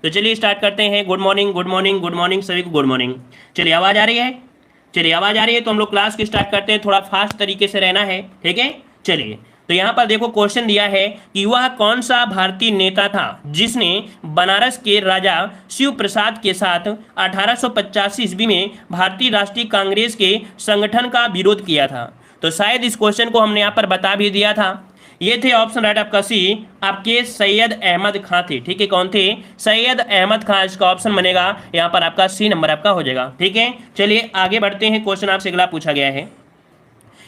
तो चलिए स्टार्ट करते हैं। Good morning, good morning, good morning सभी को, गुड मॉर्निंग। चलिए आवाज आ रही है? चलिए आवाज आ रही है तो हम लोग क्लास की स्टार्ट करते हैं। थोड़ा फास्ट तरीके से रहना है, ठीक है। चलिए तो यहाँ पर देखो क्वेश्चन दिया है कि वह कौन सा भारतीय नेता था जिसने बनारस के राजा शिव प्रसाद के साथ 1885 ईस्वी में भारतीय राष्ट्रीय कांग्रेस के संगठन का विरोध किया था। तो शायद इस क्वेश्चन को हमने यहाँ पर बता भी दिया था। ये थे ऑप्शन राइट आपका सी, आपके सैयद अहमद खां थे, ठीक है। कौन थे? सैयद अहमद खां, इसका ऑप्शन बनेगा यहाँ पर आपका सी नंबर आपका हो जाएगा, ठीक है। चलिए आगे बढ़ते हैं। क्वेश्चन आपसे अगला पूछा गया है,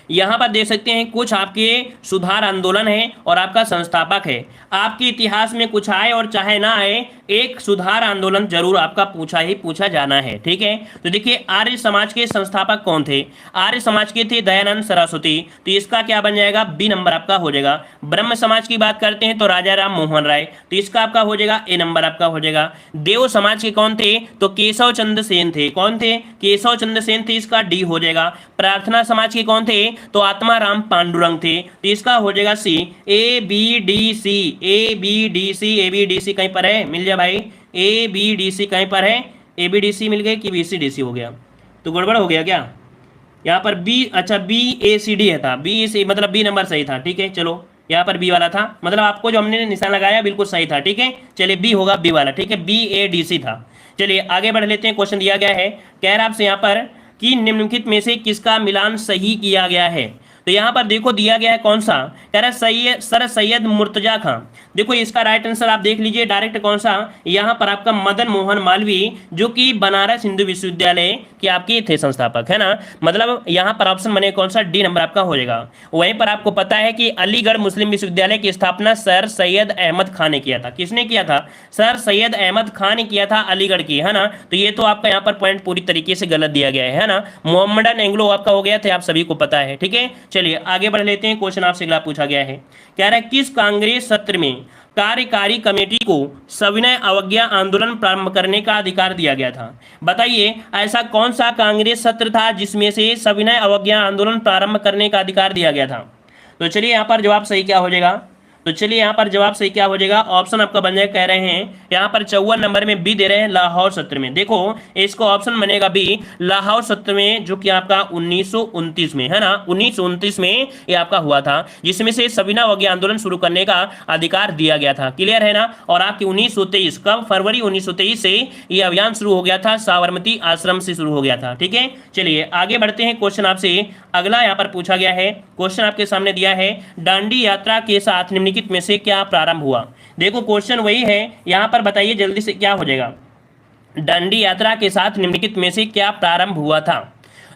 यहाँ पर देख सकते हैं कुछ आपके सुधार आंदोलन है और आपका संस्थापक है। आपके इतिहास में कुछ आए और चाहे ना आए, एक सुधार आंदोलन जरूर आपका पूछा जाना है, ठीक है। तो देखिए आर्य समाज के संस्थापक कौन थे? आर्य समाज के थे दयानंद सरस्वती, तो इसका क्या बन जाएगा? बी नंबर आपका हो जाएगा। ब्रह्म समाज की बात करते हैं तो राजा राम मोहन राय, तो इसका आपका हो जाएगा ए नंबर आपका हो जाएगा। देव समाज के कौन थे? तो केशव चंद्र सेन थे। कौन थे? केशव चंद्र सेन थे, इसका डी हो जाएगा। प्रार्थना समाज के कौन थे? तो आत्माराम पांडुरंग थे, तो इसका हो जाएगा C. A B D C, A B D C, A B D C कहीं पर है? मिल जाए भाई, ए बी डी सी कहीं पर है? ए बी डी सी मिल गए कि बी सी डी सी हो गया? तो गड़बड़ हो गया क्या यहाँ पर? बी, अच्छा बी ए सी डी है था, बी सी मतलब बी नंबर सही था, ठीक है। चलो यहाँ पर बी वाला था, मतलब आपको जो हमने निशान लगाया बिल्कुल सही था, ठीक है। चलिए बी होगा बी वाला, ठीक है, बी ए डी सी था। चलिए आगे बढ़ लेते हैं। क्वेश्चन दिया गया है, कह रहा आपसे यहाँ पर कि निम्नलिखित में से किसका मिलान सही किया गया है? तो यहाँ पर देखो दिया गया है कौन सा, कह रहा है सर सैयद मुर्तजा खां। देखो इसका राइट आंसर आप देख लीजिए डायरेक्ट कौन सा, यहाँ पर आपका मदन मोहन मालवीय, जो कि बनारस हिंदू विश्वविद्यालय के आपके थे संस्थापक, है ना। मतलब यहाँ पर ऑप्शन बने कौन सा? डी नंबर आपका हो जाएगा। वहीं पर आपको पता है कि अलीगढ़ मुस्लिम विश्वविद्यालय की स्थापना सर सैयद अहमद खान ने किया था। किसने किया था? सर सैयद अहमद खान ने किया था, अलीगढ़ की, है ना। तो ये तो आपका यहाँ पर पॉइंट पूरी तरीके से गलत दिया गया है ना। मोहम्मदन एंग्लो आपका हो गया थे, आप सभी को पता है, ठीक है। चलिए आगे बढ़ लेते हैं। क्वेश्चन आपसे अगला पूछा गया है, कह रहा है किस कांग्रेस सत्र में कार्यकारी कमेटी को सविनय अवज्ञा आंदोलन प्रारंभ करने का अधिकार दिया गया था? बताइए ऐसा कौन सा कांग्रेस सत्र था जिसमें से सविनय अवज्ञा आंदोलन प्रारंभ करने का अधिकार दिया गया था? तो चलिए यहाँ पर जवाब सही क्या हो जाएगा? तो चलिए यहाँ पर जवाब सही क्या हो जाएगा? ऑप्शन आपका बन जाएगा, कह रहे हैं यहाँ पर 54 नंबर में बी दे रहे हैं, लाहौर सत्र में। देखो इसको ऑप्शन बनेगा बी, लाहौर सत्र में, जो कि आपका 1929 में, है ना। 1929 में ये आपका हुआ था, जिसमें से सविनय अवज्ञा आंदोलन शुरू करने का अधिकार दिया गया था। क्लियर है ना। और आपकी 1923 कब? फरवरी 1923 से ये अभियान शुरू हो गया था, साबरमती आश्रम से शुरू हो गया था, ठीक है। चलिए आगे बढ़ते हैं। क्वेश्चन आपसे अगला यहाँ पर पूछा गया है, क्वेश्चन आपके सामने दिया है, दांडी यात्रा के साथ निम्नलिखित में से क्या प्रारंभ हुआ? देखो क्वेश्चन वही है, यहां पर बताइए जल्दी से क्या हो जाएगा। दांडी यात्रा के साथ निम्नलिखित में से क्या प्रारंभ हुआ था?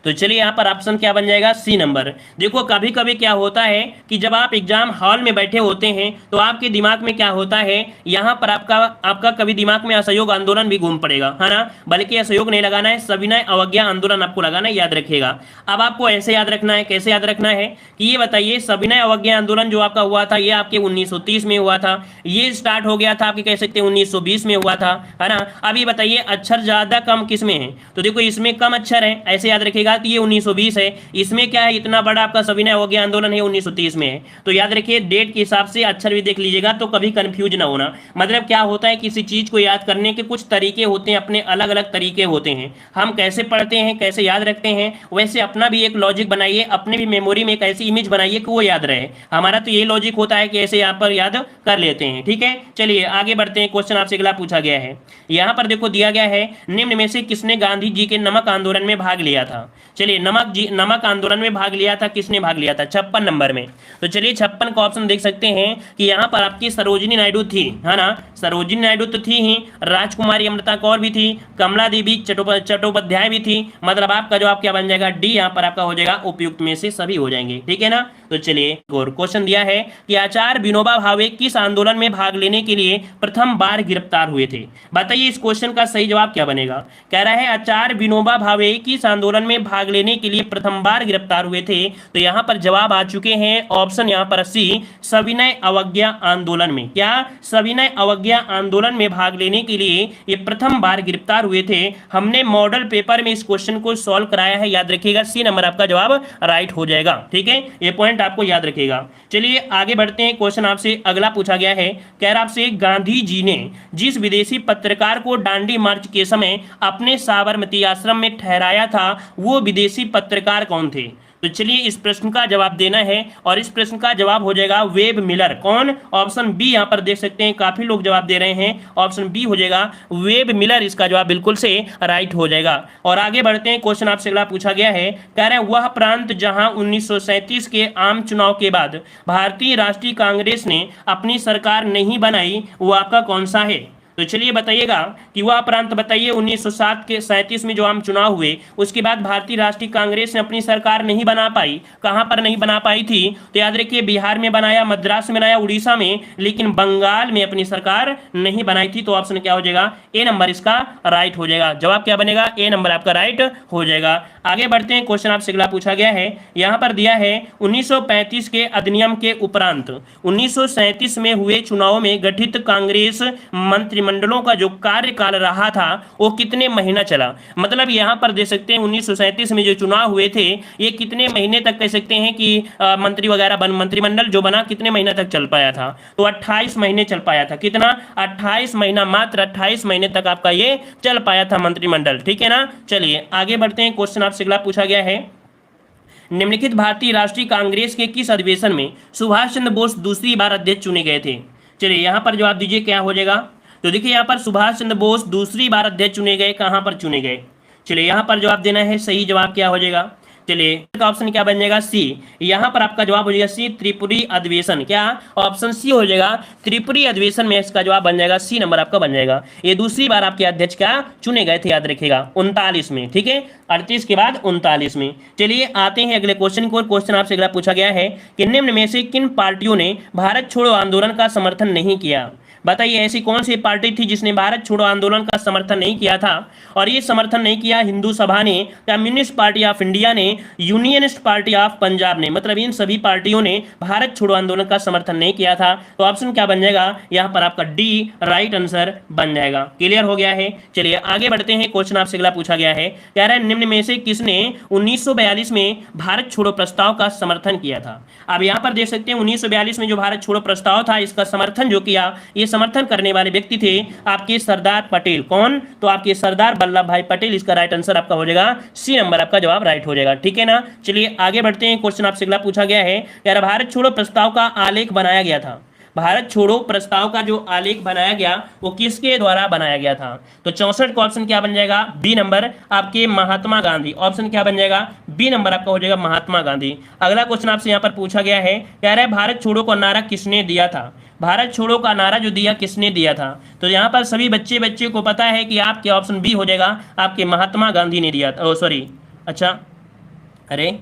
तो चलिए यहाँ पर ऑप्शन क्या बन जाएगा? C number. देखो कभी कभी क्या होता है कि जब आप एग्जाम हॉल में बैठे होते हैं तो आपके दिमाग में क्या होता है, यहाँ पर आपका कभी दिमाग में असहयोग आंदोलन भी घूम पड़ेगा, है ना। बल्कि असहयोग नहीं लगाना है, सविनय अवज्ञा आंदोलन आपको लगाना है, याद रखिएगा। अब आपको ऐसे याद रखना है, कैसे याद रखना है कि ये बताइए सविनय अवज्ञा आंदोलन जो आपका हुआ था, ये आपके 1930 में हुआ था। ये स्टार्ट हो गया था आपके कह सकते हैं 1920 में हुआ था, है ना। अब ये बताइए अक्षर ज्यादा कम किस में है? तो देखो इसमें कम अक्षर है, ऐसे याद रखिएगा। तो ये 1920 है, इसमें क्या है, इतना बड़ा आपका सविनय अवज्ञा आंदोलन है 1930 में है। तो याद रखिए डेट के हिसाब से अक्षर भी देख लीजिएगा, तो कभी कंफ्यूज ना होना। मतलब क्या होता है, किसी चीज को याद करने के कुछ तरीके होते हैं, अपने अलग अलग तरीके होते हैं। हम कैसे पढ़ते हैं, कैसे याद रखते हैं, वैसे अपना भी एक लॉजिक बनाइए, अपने भी मेमोरी में एक ऐसी इमेज बनाइए कि वो याद रहे। हमारा तो ये लॉजिक होता है कि ऐसे यहाँ पर याद कर लेते हैं, ठीक है। चलिए आगे बढ़ते हैं। क्वेश्चन आपसे अगला पूछा गया है, यहाँ पर देखो दिया गया है, निम्न में से किसने गांधी जी के नमक आंदोलन में भाग लिया था? चलिए नमक आंदोलन में भाग लिया था, किसने भाग लिया था? 56 नंबर में। तो चलिए 56 का ऑप्शन देख सकते हैं कि यहाँ पर आपकी सरोजिनी नायडू थी, है ना। सरोजिनी नायडू तो थी ही, राजकुमारी अमृता कौर भी थी, कमला देवी चट्टोपाध्याय भी थी। मतलब आपका जवाब क्या बन जाएगा? डी यहाँ पर आपका हो जाएगा, उपयुक्त में से सभी हो जाएंगे, ठीक है ना। तो चलिए और क्वेश्चन दिया है कि आचार्य विनोबा भावे किस आंदोलन में भाग लेने के लिए प्रथम बार गिरफ्तार हुए थे? बताइए इस क्वेश्चन का सही जवाब क्या बनेगा? कह रहा है आचार्य विनोबा भावे किस आंदोलन में भाग लेने के लिए प्रथम बार गिरफ्तार हुए थे? तो यहाँ पर जवाब आ चुके हैं, ऑप्शन यहाँ पर सी, सविनय अवज्ञा आंदोलन में। क्या? सविनय अवज्ञा आंदोलन में भाग लेने के लिए ये प्रथम बार गिरफ्तार हुए थे। हमने मॉडल पेपर में इस क्वेश्चन को सॉल्व कराया है, याद रखिएगा। सी नंबर आपका जवाब राइट हो जाएगा, ठीक है। ये पॉइंट आपको याद रखेगा। चलिए आगे बढ़ते हैं, क्वेश्चन आपसे अगला पूछा गया है, कह रहा आपसे गांधी जी ने जिस विदेशी पत्रकार को दांडी मार्च के समय अपने साबरमती आश्रम में ठहराया था वो विदेशी पत्रकार कौन थे? तो चलिए इस प्रश्न का जवाब देना है और इस प्रश्न का जवाब हो जाएगा वेब मिलर। कौन? Option B. यहां पर देख सकते हैं काफी लोग जवाब दे रहे हैं, ऑप्शन बी हो जाएगा वेब मिलर, इसका जवाब बिल्कुल से राइट हो जाएगा। और आगे बढ़ते हैं, क्वेश्चन आपसे अगला पूछा गया है, कह रहे हैं वह प्रांत जहां 1937 के आम चुनाव के बाद भारतीय राष्ट्रीय कांग्रेस ने अपनी सरकार नहीं बनाई, वो आपका कौन सा है? तो चलिए बताइएगा कि वह प्रांत बताइए 1907 के 37 में जो आम चुनाव हुए उसके बाद भारतीय राष्ट्रीय कांग्रेस ने अपनी सरकार नहीं बना पाई। कहां पर नहीं बना पाई थी? तो याद रखिए बिहार में बनाया, मद्रास में बनाया, उड़ीसा में, लेकिन बंगाल में अपनी सरकार नहीं बनाई थी। तो ऑप्शन क्या हो जाएगा? ए नंबर इसका राइट हो जाएगा। जवाब क्या बनेगा? ए नंबर आपका राइट हो जाएगा। आगे बढ़ते हैं, क्वेश्चन आपसे अगला पूछा गया है, यहां पर दिया है 1935 के अधिनियम के उपरांत 1937 में हुए चुनाव में गठित कांग्रेस मंत्रिमंडलों का जो कार्यकाल रहा था वो कितने महीना चला? मतलब यहां पर दे सकते हैं 1937 में जो चुनाव हुए थे ये कितने महीने तक कह सकते हैं कि मंत्री वगैरह मंत्रिमंडल जो बना कितने महीने तक चल पाया था? तो 28 महीने चल पाया था। कितना? 28 महीना, मात्र 28 महीने तक आपका ये चल पाया था मंत्रिमंडल। ठीक है ना। चलिए आगे बढ़ते हैं, क्वेश्चन आपसे अगला पूछा गया है, निम्नलिखित भारतीय राष्ट्रीय कांग्रेस के किस अधिवेशन में सुभाष चंद्र बोस दूसरी बार अध्यक्ष चुने गए थे? चलिए यहां पर जवाब दीजिए क्या हो जाएगा। तो देखिए यहां पर सुभाष चंद्र बोस दूसरी बार अध्यक्ष चुने गए, कहां पर चुने गए? चलिए यहां पर जवाब देना है, सही जवाब क्या हो जाएगा? चलिए का ऑप्शन क्या बन जाएगा? सी। यहां पर आपका जवाब हो जाएगा सी, त्रिपुरी अधिवेशन। क्या? ऑप्शन सी हो जाएगा, त्रिपुरी अधिवेशन में इसका जवाब बन जाएगा, सी नंबर आपका बन जाएगा। ये दूसरी बार आपके अध्यक्ष क्या चुने गए थे, याद रखिएगा 39 में। ठीक है, 38 के बाद 39 में। चलिए आते हैं अगले क्वेश्चन को। क्वेश्चन आपसे अगला पूछा गया है कि निम्न में से किन पार्टियों ने भारत छोड़ो आंदोलन का समर्थन नहीं किया? बताइए ऐसी कौन सी पार्टी थी जिसने भारत छोड़ो आंदोलन का समर्थन नहीं किया था? और ये समर्थन नहीं किया हिंदू सभा ने, कम्युनिस्ट पार्टी ऑफ इंडिया ने, यूनियनिस्ट पार्टी ऑफ पंजाब ने, मतलब इन सभी पार्टियों ने भारत छोड़ो आंदोलन का समर्थन नहीं किया था। तो ऑप्शन क्या बन जाएगा? यहाँ पर आपका डी राइट आंसर बन जाएगा। क्लियर हो गया है। चलिए आगे बढ़ते हैं, क्वेश्चन आपसे अगला पूछा गया है, कह रहा है निम्न में से किसने 1942 में भारत छोड़ो प्रस्ताव का समर्थन किया था? अब यहाँ पर देख सकते हैं 1942 में जो भारत छोड़ो प्रस्ताव था इसका समर्थन जो किया, ये समर्थन करने वाले व्यक्ति थे आपके सरदार पटेल। कौन? तो आपके सरदार वल्लभ भाई पटेल। इसका राइट आंसर आपका हो जाएगा सी नंबर, आपका जवाब राइट हो जाएगा। ठीक है ना। चलिए आगे बढ़ते हैं, क्वेश्चन आपसे अगला पूछा गया है, यार भारत छोड़ो प्रस्ताव का आलेख बनाया गया था। भारत छोड़ो प्रस्ताव का जो आलेख बनाया गया वो किसके द्वारा बनाया गया था? तो 64 का ऑप्शन क्या बन जाएगा? बी नंबर, आपके महात्मा गांधी। ऑप्शन क्या बन जाएगा? बी नंबर आपका हो जाएगा महात्मा गांधी। अगला क्वेश्चन आपसे यहाँ पर पूछा गया है, कह रहा है भारत छोड़ो का नारा किसने दिया था? भारत छोड़ो का नारा जो दिया किसने दिया था? तो यहाँ पर सभी बच्चे को पता है कि आपके ऑप्शन बी हो जाएगा, आपके महात्मा गांधी ने दिया था। सॉरी, अच्छा, अरे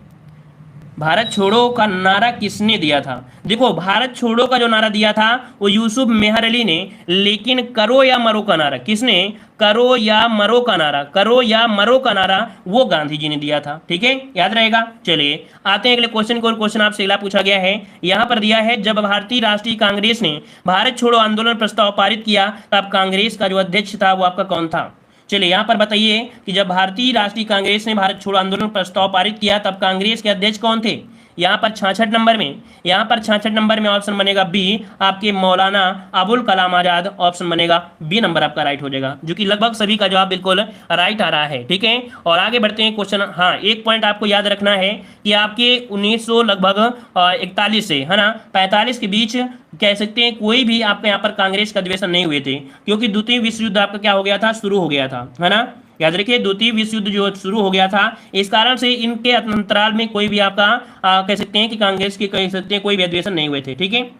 भारत छोड़ो का नारा किसने दिया था? देखो भारत छोड़ो का जो नारा दिया था वो यूसुफ मेहर अली ने, लेकिन करो या मरो का नारा किसने? करो या मरो का नारा, करो या मरो का नारा वो गांधी जी ने दिया था। ठीक है, याद रहेगा। चलिए आते हैं अगले क्वेश्चन को। और क्वेश्चन आपसे अगला पूछा गया है, यहां पर दिया है जब भारतीय राष्ट्रीय कांग्रेस ने भारत छोड़ो आंदोलन प्रस्ताव पारित किया तब कांग्रेस का जो अध्यक्ष था वो आपका कौन था? चलिए यहाँ पर बताइए कि जब भारतीय राष्ट्रीय कांग्रेस ने भारत छोड़ो आंदोलन प्रस्ताव पारित किया तब कांग्रेस के अध्यक्ष कौन थे? यहाँ पर 66 नंबर में, यहाँ पर 66 नंबर में ऑप्शन बनेगा बी, आपके मौलाना अबुल कलाम आजाद। ऑप्शन बनेगा बी नंबर आपका राइट हो जाएगा, जो कि लगभग सभी का जवाब बिल्कुल राइट आ रहा है। ठीक है, और आगे बढ़ते हैं क्वेश्चन। हाँ, एक पॉइंट आपको याद रखना है कि आपके 1900 लगभग 41 से है ना 45 के बीच कह सकते हैं कोई भी आपके यहाँ पर कांग्रेस का अधिवेशन नहीं हुए थे, क्योंकि द्वितीय विश्व युद्ध आपका क्या हो गया था? शुरू हो गया था, है ना। याद रखिए द्वितीय विश्व युद्ध जो शुरू हो गया था, इस कारण से इनके अंतराल में कोई भी आपका कह सकते हैं कि कांग्रेस के कह सकते हैं कोई भी अधिवेशन नहीं हुए थे। ठीक है,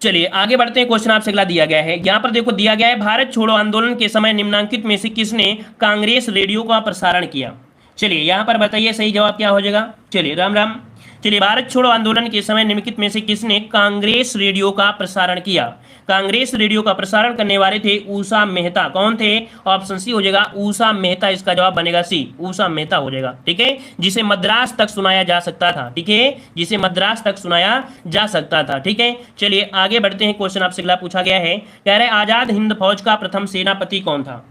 चलिए आगे बढ़ते हैं। क्वेश्चन आपसे अगला दिया गया है, यहाँ पर देखो दिया गया है भारत छोड़ो आंदोलन के समय निम्नांकित में से किसने कांग्रेस रेडियो का प्रसारण किया? चलिए यहाँ पर बताइए सही जवाब क्या हो जाएगा। चलिए राम राम। चलिए भारत छोड़ो आंदोलन के समय निम्नलिखित में से किसने कांग्रेस रेडियो का प्रसारण किया? कांग्रेस रेडियो का प्रसारण करने वाले थे उषा मेहता। कौन थे? ऑप्शन सी हो जाएगा उषा मेहता, इसका जवाब बनेगा सी, उषा मेहता हो जाएगा। ठीक है, जिसे मद्रास तक सुनाया जा सकता था। ठीक है, जिसे मद्रास तक सुनाया जा सकता था। ठीक है, चलिए आगे बढ़ते हैं। क्वेश्चन आपसे अगला पूछा गया है, कह रहे आजाद हिंद फौज का प्रथम सेनापति कौन था?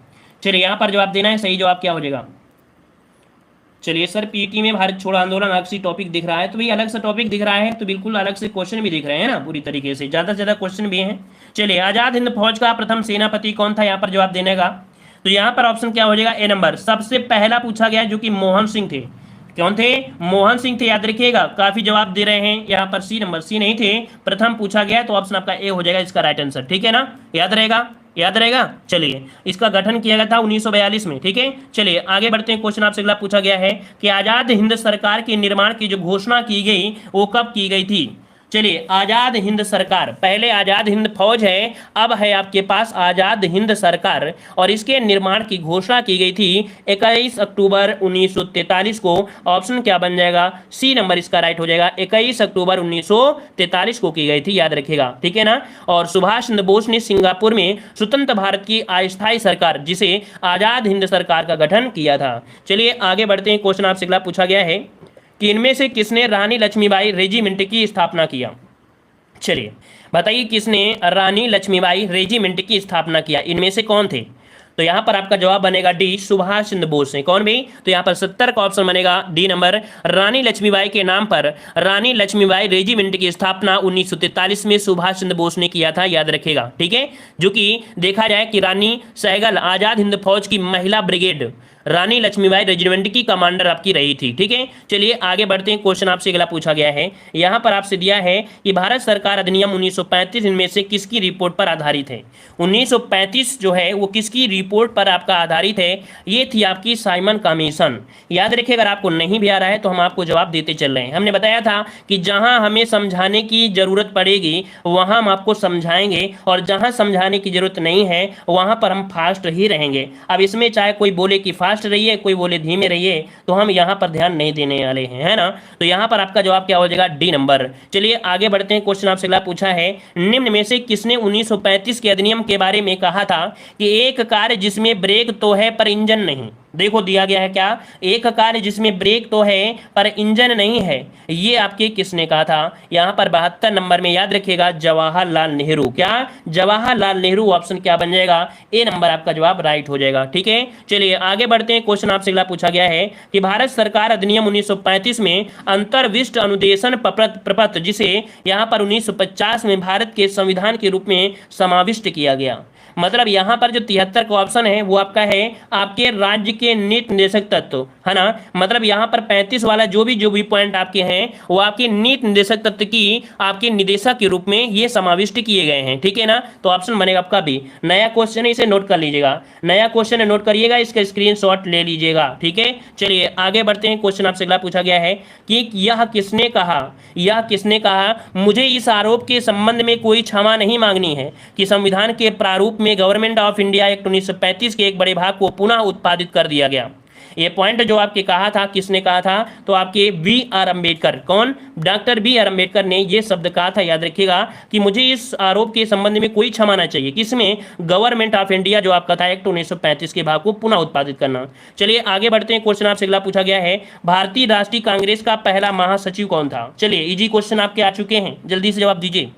चलिए यहाँ पर जवाब देना है, सही जवाब क्या हो जाएगा? चलिए सर, पीटी में भारत छोड़ो आंदोलन अलग से टॉपिक दिख रहा है, तो भाई अलग से टॉपिक दिख रहा है तो बिल्कुल अलग से क्वेश्चन भी दिख रहे हैं ना, पूरी तरीके से ज़्यादा से ज़्यादा क्वेश्चन भी हैं। चलिए, आज़ाद हिंद फौज का प्रथम सेनापति कौन था, यहाँ पर जवाब देने का। तो यहाँ पर ऑप्शन क्या हो जाएगा, ए नंबर। सबसे पहला पूछा गया जो कि मोहन सिंह थे। कौन थे, मोहन सिंह थे, याद रखिएगा। काफी जवाब दे रहे हैं यहाँ पर, सी नंबर, सी नहीं थे, प्रथम पूछा गया, तो ऑप्शन आपका ए हो जाएगा इसका राइट आंसर। ठीक है ना, याद रहेगा, याद रहेगा। चलिए, इसका गठन किया गया था 1942 में। ठीक है, चलिए आगे बढ़ते हैं। क्वेश्चन आपसे अगला पूछा गया है कि आजाद हिंद सरकार के निर्माण की जो घोषणा की गई वो कब की गई थी। चलिए, आजाद हिंद सरकार, पहले आजाद हिंद फौज है, अब है आपके पास आजाद हिंद सरकार, और इसके निर्माण की घोषणा की गई थी 21 अक्टूबर 1943 को। ऑप्शन क्या बन जाएगा, सी नंबर इसका राइट हो जाएगा। 21 अक्टूबर 1943 को की गई थी, याद रखिएगा। ठीक है ना। और सुभाष चंद्र बोस ने सिंगापुर में स्वतंत्र भारत की अस्थायी सरकार, जिसे आजाद हिंद सरकार का गठन किया था। चलिए आगे बढ़ते हैं। क्वेश्चन आपसे अगला पूछा गया है कि इनमें से किसने रानी लक्ष्मीबाई रेजिमेंट की स्थापना किया। चलिए बताइए, किसने रानी लक्ष्मीबाई रेजिमेंट की स्थापना किया, इनमें से कौन थे। तो यहां पर आपका जवाब बनेगा डी, सुभाष चंद्र बोस ने। कौन भी, तो यहां पर 70 का ऑप्शन बनेगा डी नंबर। रानी लक्ष्मीबाई के नाम पर रानी लक्ष्मीबाई रेजिमेंट की स्थापना 1943 में सुभाष चंद्र बोस ने किया था, याद रखिएगा। ठीक है, जो कि देखा जाए कि रानी सहगल आजाद हिंद फौज की महिला ब्रिगेड रानी लक्ष्मीबाई रेजिमेंट की कमांडर आपकी रही थी। ठीक है, चलिए आगे बढ़ते हैं। क्वेश्चन आपसे अगला पूछा गया है, यहां पर आपसे दिया है कि भारत सरकार अधिनियम 1935 इनमें से किसकी रिपोर्ट पर आधारित है। 1935 जो है वो किसकी रिपोर्ट पर आपका आधारित है, ये थी आपकी साइमन कमीशन। याद रखिए, अगर आपको नहीं भी आ रहा है तो हम आपको जवाब देते चल रहे हैं। हमने बताया था कि जहां हमें समझाने की जरूरत पड़ेगी वहां हम आपको समझाएंगे, और जहां समझाने की जरूरत नहीं है वहां पर हम फास्ट ही रहेंगे। अब इसमें चाहे कोई बोले कि फास्ट रहिए, कोई बोले धीमे रहिए, तो हम यहाँ पर ध्यान नहीं देने वाले हैं, है ना। तो यहाँ पर आपका जवाब क्या हो जाएगा, डी नंबर। चलिए आगे बढ़ते हैं। क्वेश्चन आपसे अगला पूछा है, निम्न में से किसने 1935 के अधिनियम के बारे में कहा था कि एक कार जिसमें ब्रेक तो है पर इंजन नहीं। देखो दिया गया है क्या, एक कार जिसमें ब्रेक तो है पर इंजन नहीं है, ये आपके किसने कहा था। यहां पर 72 नंबर में, याद रखिएगा, जवाहरलाल नेहरू। क्या, जवाहरलाल नेहरू। ऑप्शन क्या बन जाएगा, ए नंबर आपका जवाब राइट हो जाएगा। ठीक है, चलिए आगे बढ़ते हैं। क्वेश्चन आपसे अगला पूछा गया है कि भारत सरकार अधिनियम 1935 में अंतर्विष्ट अनुदेशन प्रपत्र, जिसे यहां पर 1950 में भारत के संविधान के रूप में समाविष्ट किया गया। मतलब यहाँ पर जो 73 का ऑप्शन है वो आपका है आपके राज्य के नीति निर्देशक तत्व, है ना। मतलब यहाँ पर 35 वाला जो भी पॉइंट आपके हैं वो आपके नीति निर्देशक तत्व की आपके निदेशक के रूप में ये समाविष्ट किए गए हैं। ठीक है ना, तो ऑप्शन बनेगा आपका भी। नया क्वेश्चन है, इसे नोट कर लीजिएगा, नया क्वेश्चन है, नोट करिएगा, इसका स्क्रीनशॉट ले लीजिएगा। ठीक है, चलिए आगे बढ़ते हैं। क्वेश्चन आपसे अगला पूछा गया है कि यह किसने कहा मुझे इस आरोप के संबंध में कोई क्षमा नहीं मांगनी है कि संविधान के प्रारूप में गवर्नमेंट ऑफ इंडिया एक्ट 1935 के एक बड़े भाग को पुनः उत्पादित कर दिया गया। ये पॉइंट जो आपके कहा था, किसने कहा था, तो आपके बी आर अम्बेडकर। कौन, डॉक्टर बी आर अम्बेडकर ने ये शब्द कहा था, याद रखिएगा, कि मुझे इस आरोप के संबंध में कोई क्षमा ना चाहिए, किसमें, गवर्नमेंट ऑफ इंडिया जो आपका था एक्ट 1935 के भाग को पुनः उत्पादित करना। चलिए आगे बढ़ते हैं। क्वेश्चन आपसे अगला पूछा गया है, भारतीय राष्ट्रीय कांग्रेस का पहला महासचिव कौन था। चलिए इजी क्वेश्चन आपके आ चुके हैं, जल्दी से जवाब दीजिए।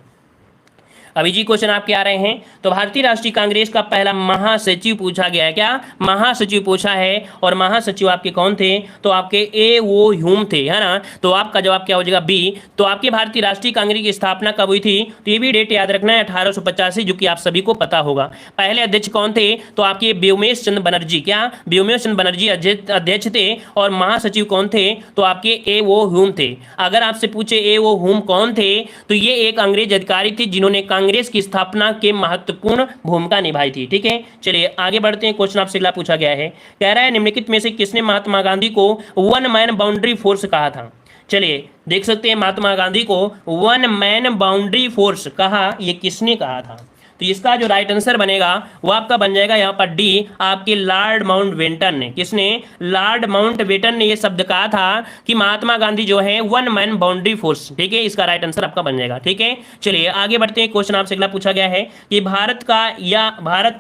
अभी जी क्वेश्चन आपके आ रहे हैं। तो भारतीय राष्ट्रीय कांग्रेस का पहला महासचिव पूछा गया है, क्या, महासचिव पूछा है, और महासचिव आपके कौन थे, तो आपके ए ओ ह्यूम थे, है ना। तो आपका जवाब क्या हो जाएगा, बी। तो आपकी भारतीय राष्ट्रीय कांग्रेस की स्थापना कब हुई थी, तो ये भी डेट याद रखना है, 1885, जो कि आप सभी को पता होगा। पहले अध्यक्ष कौन थे, तो आपके व्योमेश चंद्र बनर्जी, क्या, व्योमेश चंद्र बनर्जी अध्यक्ष थे, और महासचिव कौन थे, तो आपके ए ओ ह्यूम थे। अगर आपसे पूछे ए ओ ह्यूम कौन थे, तो ये एक अंग्रेज अधिकारी थे जिन्होंने कांग्रेस की स्थापना के महत्वपूर्ण भूमिका निभाई थी। ठीक है, चलिए आगे बढ़ते हैं। क्वेश्चन आपसे अगला पूछा गया है, कह रहा है निम्नलिखित में से किसने महात्मा गांधी को वन मैन बाउंड्री फोर्स कहा था। चलिए देख सकते हैं, महात्मा गांधी को वन मैन बाउंड्री फोर्स कहा, ये किसने कहा था। तो इसका जो राइट आंसर बनेगा वो आपका बन जाएगा यहाँ पर डी, आपके लॉर्ड माउंटबेटन ने। किसने, लॉर्ड माउंटबेटन ने ये शब्द कहा था कि महात्मा गांधी जो है वन मैन बाउंड्री फोर्स। ठीक है, इसका राइट आंसर आपका बन जाएगा। ठीक है, चलिए आगे बढ़ते हैं। क्वेश्चन आपसे अगला पूछा गया है कि भारत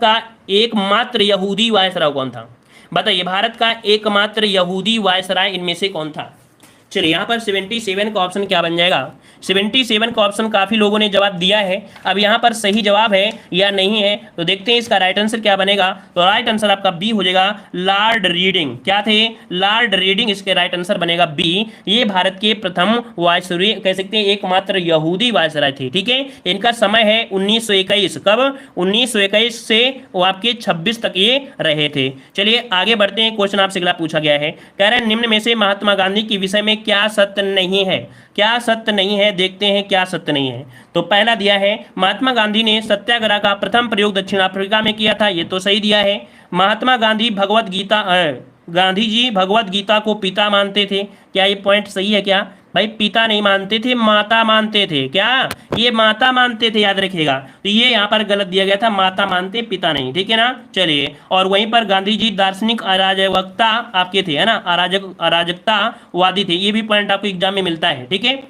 का एकमात्र यहूदी वायसराय कौन था। बताइए, भारत का एकमात्र यहूदी वायसराय इनमें से कौन था। चलिए यहाँ पर 77 का ऑप्शन क्या बन जाएगा? 77 का ऑप्शन काफी लोगों ने जवाब दिया है। अब यहाँ पर सही जवाब है या नहीं है तो देखते हैं इसका राइट आंसर क्या बनेगा। तो राइट आंसर आपका बी हो जाएगा, लॉर्ड रीडिंग। क्या थे? लॉर्ड रीडिंग इसके राइट आंसर बनेगा बी। ये भारत के प्रथम वायसराय कह सकते हैं, एकमात्र यहूदी वायसराय थे। ठीक है, इनका समय है 1921। कब? 1921 से वो आपके 26 तक ये रहे थे। चलिए आगे बढ़ते हैं। क्वेश्चन आपसे अगला पूछा गया है, कह रहे हैं निम्न में से महात्मा गांधी के विषय में क्या सत्य नहीं है? क्या सत्य नहीं है? देखते हैं क्या सत्य नहीं है। तो पहला दिया है महात्मा गांधी ने सत्याग्रह का प्रथम प्रयोग दक्षिण अफ्रीका में किया था, ये तो सही दिया है। महात्मा गांधी गांधी जी भगवत गीता को पिता मानते थे, क्या ये पॉइंट सही है? क्या भाई, पिता नहीं मानते थे, माता मानते थे। क्या ये माता मानते थे? याद रखिएगा। तो ये यहाँ पर गलत दिया गया था, माता मानते पिता नहीं। ठीक है ना। चलिए, और वहीं पर गांधी जी दार्शनिक अराजकता आपके थे, है ना, अराजकतावादी थे। ये भी पॉइंट आपको एग्जाम में मिलता है। ठीक है,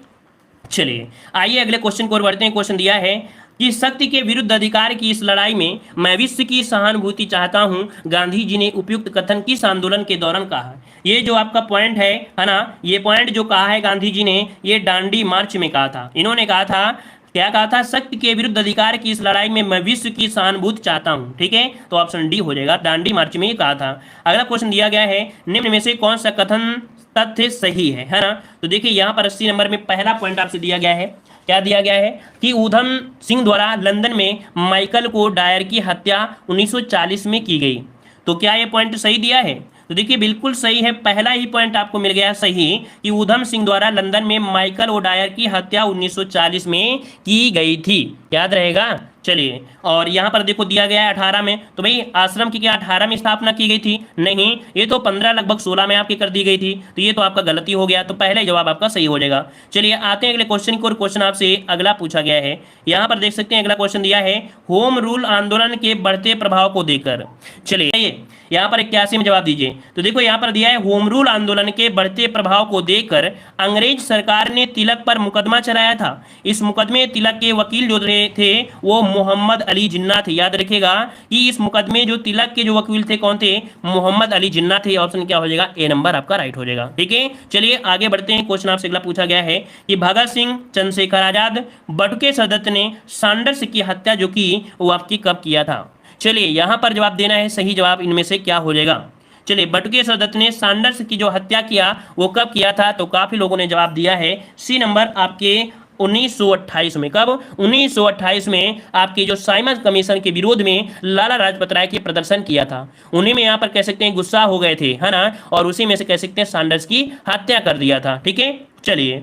चलिए आइए अगले क्वेश्चन को बढ़ते हैं। क्वेश्चन दिया है कि शक्ति के विरुद्ध अधिकार की इस लड़ाई में मैं विश्व की सहानुभूति चाहता हूं, गांधी जी ने उपयुक्त कथन किस आंदोलन के दौरान कहा? ये जो आपका पॉइंट है ना, ये पॉइंट जो कहा है गांधी जी ने, ये दांडी मार्च में कहा था। इन्होंने कहा था, क्या कहा था? शक्ति के विरुद्ध अधिकार की इस लड़ाई में मैं विश्व की सहानुभूति चाहता हूं। ठीक है, तो ऑप्शन डी हो जाएगा, दांडी मार्च में ये कहा था। अगला क्वेश्चन दिया गया है, निम्न में से कौन सा कथन तथ्य सही है ना। तो देखिए यहाँ पर 80 नंबर में पहला पॉइंट आपसे दिया गया है। क्या दिया गया है कि ऊधम सिंह द्वारा लंदन में माइकल को डायर की हत्या 1940 में की गई। तो क्या ये पॉइंट सही दिया है? तो देखिए बिल्कुल सही है, पहला ही पॉइंट आपको मिल गया सही कि ऊधम सिंह द्वारा लंदन में माइकल ओडायर की हत्या 1940 में की गई थी। याद रहेगा। चलिए, और यहाँ पर देखो दिया गया है 18 में। तो भाई आश्रम की क्या 18 में स्थापना की गई थी? नहीं, ये तो 15 लगभग 16 में आपकी कर दी गई थी। तो ये तो आपका गलती हो गया, तो पहले जवाब आपका सही हो जाएगा। चलिए आते हैं अगले क्वेश्चन को, और क्वेश्चन आपसे अगला पूछा गया है। यहाँ पर देख सकते हैं अगला क्वेश्चन दिया है, होम रूल आंदोलन के बढ़ते प्रभाव को देखकर। चलिए यहाँ पर 81 में जवाब दीजिए। तो देखो यहाँ पर दिया है, होम रूल आंदोलन के बढ़ते प्रभाव को देखकर अंग्रेज सरकार ने तिलक पर मुकदमा चलाया था। इस मुकदमे तिलक के वकील जो थे वो मोहम्मद अली जिन्ना थे। याद रखिएगा कि इस मुकदमे जो तिलक के जो वकील थे कौन थे? मोहम्मद अली जिन्ना थे। ऑप्शन क्या हो जाएगा? ए नंबर आपका राइट हो जाएगा। ठीक है, चलिए आगे बढ़ते हैं। क्वेश्चन आपसे अगला पूछा गया है कि भगत सिंह, चंद्रशेखर आजाद, बटुके सदत ने सैंडर्स की हत्या जो की वो आपकी कब किया था? चलिए यहाँ पर जवाब देना है, सही जवाब इनमें से क्या हो जाएगा? चलिए, बटुके सदत ने सैंडर्स की जो हत्या किया वो कब किया था? तो काफी लोगों ने जवाब दिया है सी नंबर आपके 1928 में। कब? 1928 में आपकी जो साइमन कमीशन के विरोध में लाला लाजपत राय की प्रदर्शन किया था, उन्हीं में यहाँ पर कह सकते हैं गुस्सा हो गए थे, है ना, और उसी में से कह सकते हैं सैंडर्स की हत्या कर दिया था। ठीक है, चलिए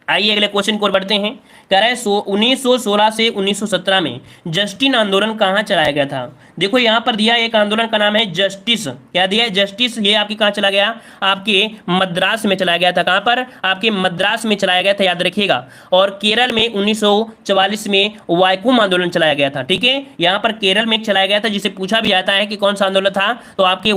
आइए अगले क्वेश्चन को बढ़ते हैं। कह रहा है 1916 से 1917 में जस्टिस आंदोलन कहाँ चलाया गया था? देखो यहाँ पर दिया एक आंदोलन का नाम है जस्टिस। क्या दिया है? जस्टिस। ये आपकी कहाँ चला गया? आपके मद्रास में चलाया गया था। कहाँ पर? आपके मद्रास में चलाया गया था, याद रखिएगा। और केरल में 1944 में वायकुम आंदोलन चलाया गया था। ठीक है, यहाँ पर केरल में चलाया गया था, जिसे पूछा भी जाता है कि कौन सा आंदोलन था, तो आपके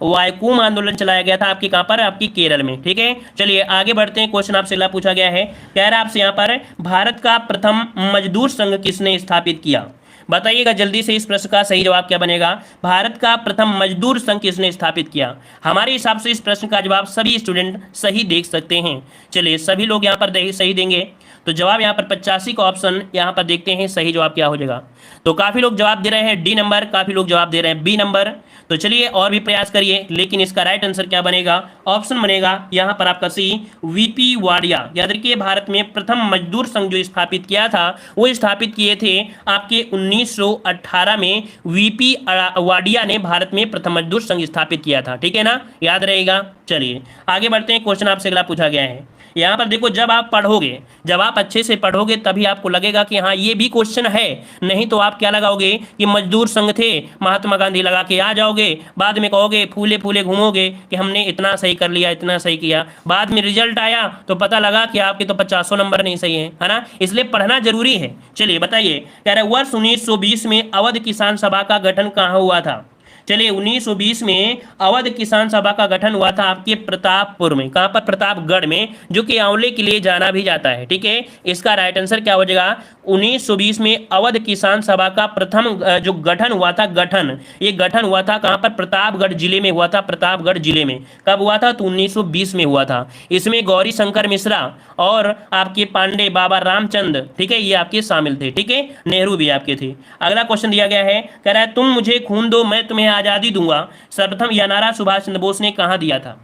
वायकुम आंदोलन चलाया गया था आपके कहाँ पर? आपकी केरल में। ठीक है, चलिए आगे बढ़ते हैं। क्वेश्चन आपसे अगला पूछा गया है, कह रहा है आपसे यहाँ पर भारत का प्रथम मजदूर संघ किसने स्थापित किया? बताइएगा जल्दी से, इस प्रश्न का सही जवाब क्या बनेगा? भारत का प्रथम मजदूर संघ किसने स्थापित किया? हमारे हिसाब से इस प्रश्न का जवाब सभी स्टूडेंट सही देख सकते हैं। चलिए सभी लोग यहाँ पर सही देंगे, तो जवाब यहाँ पर 85 का ऑप्शन यहाँ पर देखते हैं सही जवाब क्या हो जाएगा। तो काफी लोग जवाब दे रहे हैं डी नंबर, काफी लोग जवाब दे रहे हैं बी नंबर। तो चलिए और भी प्रयास करिए, लेकिन इसका राइट आंसर क्या बनेगा? ऑप्शन बनेगा यहाँ पर आपका सी, वीपी वाडिया। याद रखिए, भारत में प्रथम मजदूर संघ जो स्थापित किया था वो स्थापित किए थे आपके 1918 में वीपी वाडिया ने भारत में प्रथम मजदूर संघ स्थापित किया था। ठीक है ना, याद रहेगा। चलिए आगे बढ़ते हैं। क्वेश्चन आपसे अगला पूछा गया है, यहाँ पर देखो जब आप पढ़ोगे, जब आप अच्छे से पढ़ोगे तभी आपको लगेगा कि हाँ ये भी क्वेश्चन है, नहीं तो आप क्या लगाओगे कि मजदूर संघ थे महात्मा गांधी लगा के आ जाओगे, बाद में कहोगे फूले फूले घूमोगे कि हमने इतना सही कर लिया, इतना सही किया, बाद में रिजल्ट आया तो पता लगा कि आपके तो 50 नंबर नहीं सही है ना। इसलिए पढ़ना जरूरी है। चलिए बताइए, कह रहे वर्ष 1920 में अवध किसान सभा का गठन कहाँ हुआ था? चलिए 1920 में अवध किसान सभा का गठन हुआ था आपके प्रतापपुर में। कहां पर? प्रतापगढ़ में, जो कि आंवले के लिए जाना भी जाता है। ठीक है, इसका राइट आंसर क्या हो जाएगा? 1920 में अवध किसान सभा का प्रथम जो गठन हुआ था, ये गठन हुआ था कहां पर? प्रतापगढ़ जिले में हुआ था। प्रतापगढ़ जिले में कब हुआ था? तो 1920 में हुआ था। इसमें गौरी शंकर मिश्रा और आपके पांडे बाबा रामचंद्र, ठीक है, ये आपके शामिल थे। ठीक है, नेहरू भी आपके थे। अगला क्वेश्चन दिया गया है, कह रहा है तुम मुझे खून दो मैं तुम्हें आजादी दूंगा, सर्वप्रथम यह नारा सुभाष चंद्र बोस ने कहां दिया था?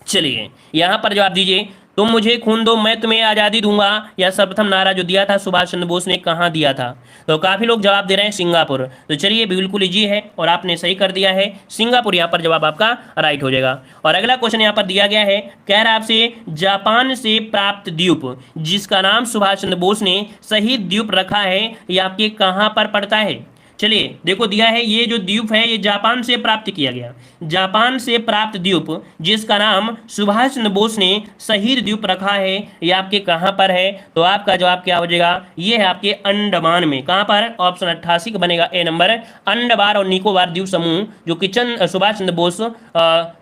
चलिए यहां पर जवाब दीजिए, तुम मुझे खून दो मैं तुम्हें आजादी दूंगा, यह सर्वप्रथम नारा जो दिया था सुभाष चंद्र बोस ने कहां दिया था? तो काफी लोग जवाब दे रहे हैं सिंगापुर। तो चलिए बिल्कुल इजी है और आपने सही कर दिया है, सिंगापुर यहां पर जवाब आपका राइट हो जाएगा। और अगला क्वेश्चन यहां पर दिया गया है, कह रहा है आपसे जापान से प्राप्त द्वीप जिसका नाम सुभाष चंद्र बोस ने शहीद द्वीप रखा है, यह आपके कहां पर पड़ता है? चलिए देखो दिया है, ये जो द्वीप है ये जापान से प्राप्त किया गया, जापान से प्राप्त द्वीप जिसका नाम सुभाष चंद्र बोस ने शहीद द्वीप रखा है, ये आपके कहां पर है? तो आपका जवाब क्या हो जाएगा? ये है आपके अंडमान में। कहां पर? ऑप्शन 88 का बनेगा ए नंबर, अंडमान और निकोबार द्वीप समूह, जो कि सुभाष चंद्र बोस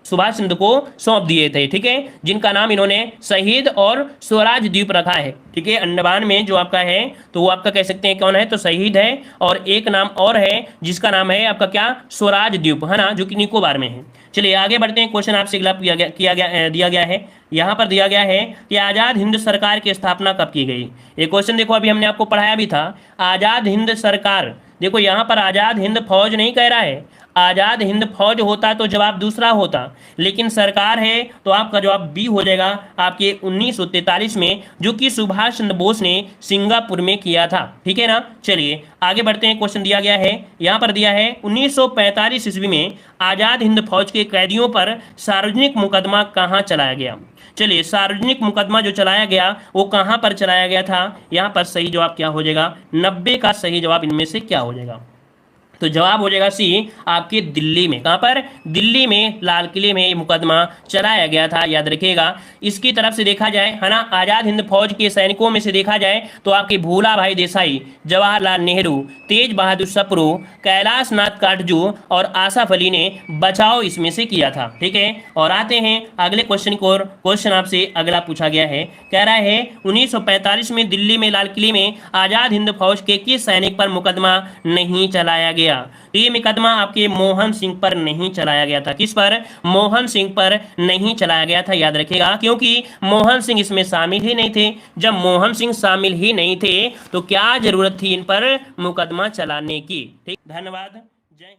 सुभाष चंद्र को सौंप दिए थे। ठीक है, जिनका नाम इन्होंने शहीद और स्वराज द्वीप रखा है। ठीक है, अंडमान में जो आपका है तो वो आपका कह सकते हैं कौन है? तो शहीद है, और एक नाम और है जिसका नाम है आपका क्या? स्वराज द्वीप, है ना, जो कि निकोबार में है। चलिए आगे बढ़ते हैं। क्वेश्चन आपसे अगला दिया गया है, यहां पर दिया गया है कि आजाद हिंद सरकार की स्थापना कब की गई? ये क्वेश्चन देखो अभी हमने आपको पढ़ाया भी था। आजाद हिंद सरकार, देखो यहां पर आजाद हिंद फौज नहीं कह रहा है, आजाद हिंद फौज होता तो जवाब दूसरा होता, लेकिन सरकार है तो आपका जवाब बी हो जाएगा आपके 1943 में, जो कि सुभाष चंद्र बोस ने सिंगापुर में किया था। ठीक है ना। चलिए आगे बढ़ते हैं। क्वेश्चन दिया गया है, यहां पर दिया है 1945 ईस्वी में आजाद हिंद फौज के कैदियों पर सार्वजनिक मुकदमा कहां चलाया गया? चलिए सार्वजनिक मुकदमा जो चलाया गया वो कहां पर चलाया गया था? यहां पर सही जवाब क्या हो जाएगा? 90 का सही जवाब इनमें से क्या हो जाएगा? तो जवाब हो जाएगा सी आपके दिल्ली में। कहां पर? दिल्ली में लाल किले में ये मुकदमा चलाया गया था, याद रखिएगा। इसकी तरफ से देखा जाए, है ना, आजाद हिंद फौज के सैनिकों में से देखा जाए तो आपके भूला भाई देसाई, जवाहरलाल नेहरू, तेज बहादुर सप्रू, कैलाश नाथ काटजू और आसफ अली ने बचाव इसमें से किया था। ठीक है, और आते हैं अगले क्वेश्चन को। क्वेश्चन आपसे अगला पूछा गया है, कह रहा है 1945 में दिल्ली में लाल किले में आजाद हिंद फौज के किस सैनिक पर मुकदमा नहीं चलाया गया? तो ये मुकदमा आपके मोहन सिंह पर नहीं चलाया गया था। किस पर? मोहन सिंह पर नहीं चलाया गया था, याद रखिएगा, क्योंकि मोहन सिंह इसमें शामिल ही नहीं थे। जब मोहन सिंह शामिल ही नहीं थे तो क्या जरूरत थी इन पर मुकदमा चलाने की? ठीक, धन्यवाद, जय हिंद।